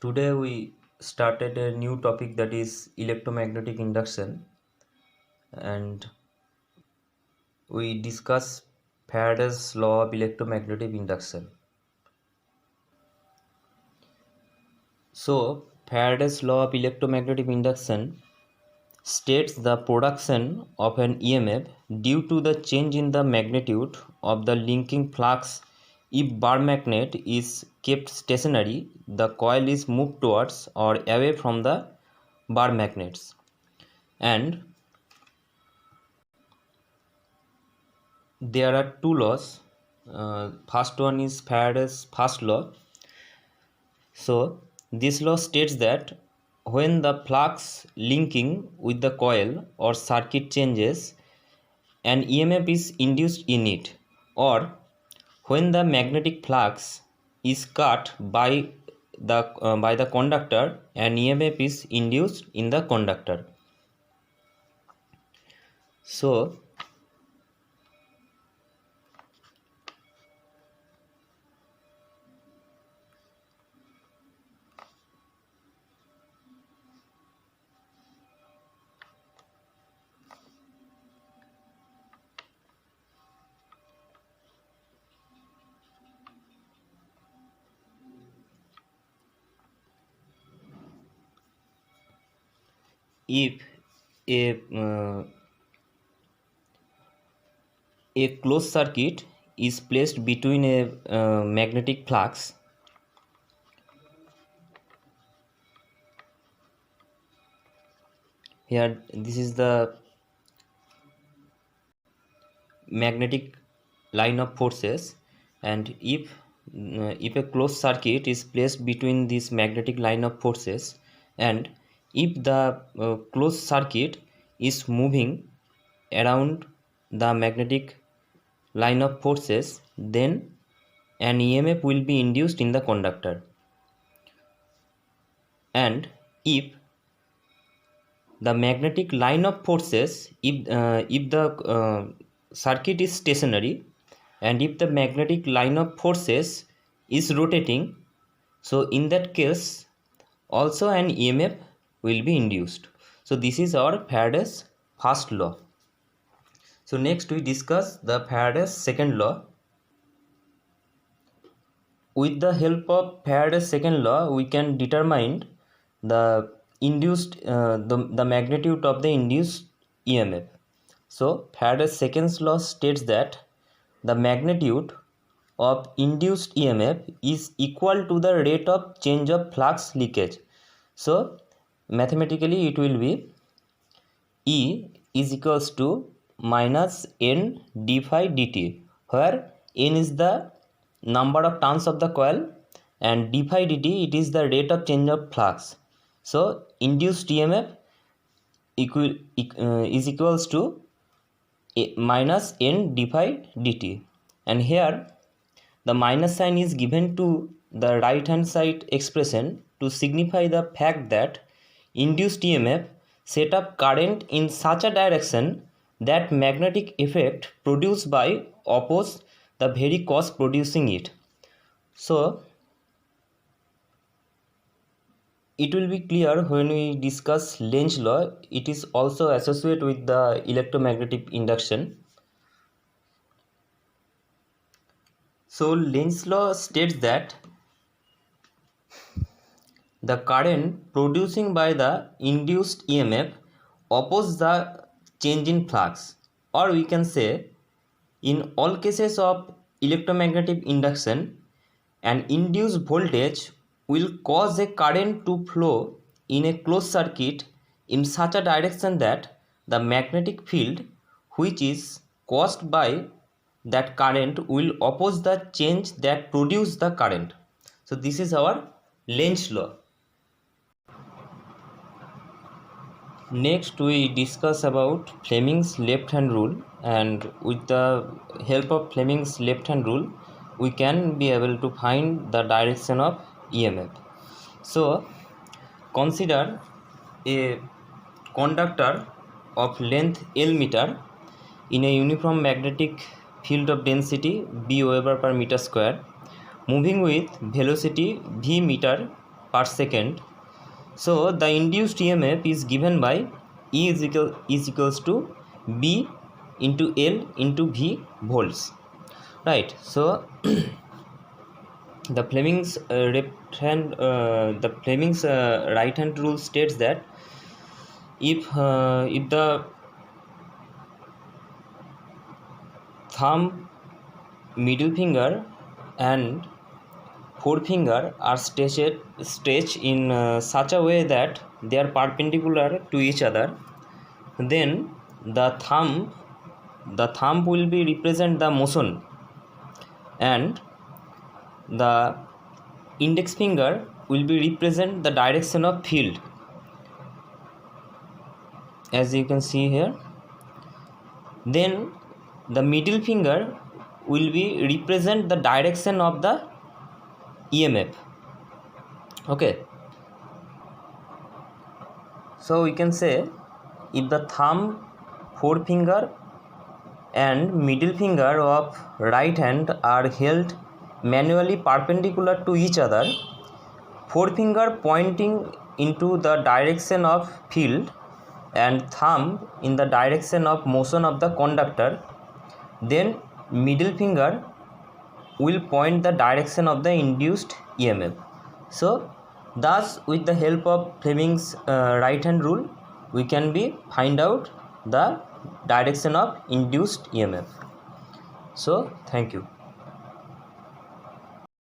Today we started a new topic, that is electromagnetic induction, and we discuss Faraday's law of electromagnetic induction. So Faraday's law of electromagnetic induction states the production of an EMF due to the change in the magnitude of the linking flux. If bar magnet is kept stationary, the coil is moved towards or away from the bar magnets. And there are two laws. First one is Faraday's first law. So this law states that when the flux linking with the coil or circuit changes, an EMF is induced in it, or when the magnetic flux is cut by the conductor, an EMF is induced in the conductor. So if a a closed circuit is placed between a magnetic flux, here this is the magnetic line of forces, and if a closed circuit is placed between this magnetic line of forces, and if the closed circuit is moving around the magnetic line of forces, then an EMF will be induced in the conductor. And if the magnetic line of forces, if the circuit is stationary, and if the magnetic line of forces is rotating, so in that case also an EMF will be induced. So this is our Faraday's first law. So next we discuss the Faraday's second law. With the help of Faraday's second law, we can determine the the magnitude of the induced EMF. So Faraday's second law states that the magnitude of induced EMF is equal to the rate of change of flux leakage. So mathematically it will be E is equals to minus N d phi dt, where N is the number of turns of the coil and d phi dt it is the rate of change of flux. So induced EMF is equals to minus N d phi dt, and here the minus sign is given to the right hand side expression to signify the fact that induced EMF set up current in such a direction that magnetic effect produced by oppose the very cause producing it. So it will be clear when we discuss Lenz law. It is also associated with the electromagnetic induction. So Lenz law states that the current producing by the induced EMF opposes the change in flux, or we can say in all cases of electromagnetic induction, an induced voltage will cause a current to flow in a closed circuit in such a direction that the magnetic field which is caused by that current will oppose the change that produces the current. So this is our Lenz law. Next we discuss about Fleming's left hand rule, and with the help of Fleming's left hand rule we can be able to find the direction of EMF. So consider a conductor of length L meter in a uniform magnetic field of density B Weber per meter square, moving with velocity v meter per second. So the induced EMF is given by E is equals to B into L into V volts, right? So the Fleming's right hand rule states that if the thumb, middle finger and forefinger are stretched in such a way that they are perpendicular to each other, then the thumb will be represent the motion, and the index finger will be represent the direction of field, as you can see here. Then the middle finger will be represent the direction of the EMF. Okay, so we can say if the thumb, forefinger and middle finger of right hand are held manually perpendicular to each other, forefinger pointing into the direction of field and thumb in the direction of motion of the conductor, then middle finger will point the direction of the induced EMF. So thus, with the help of Fleming's right hand rule, we can find out the direction of induced EMF. So thank you.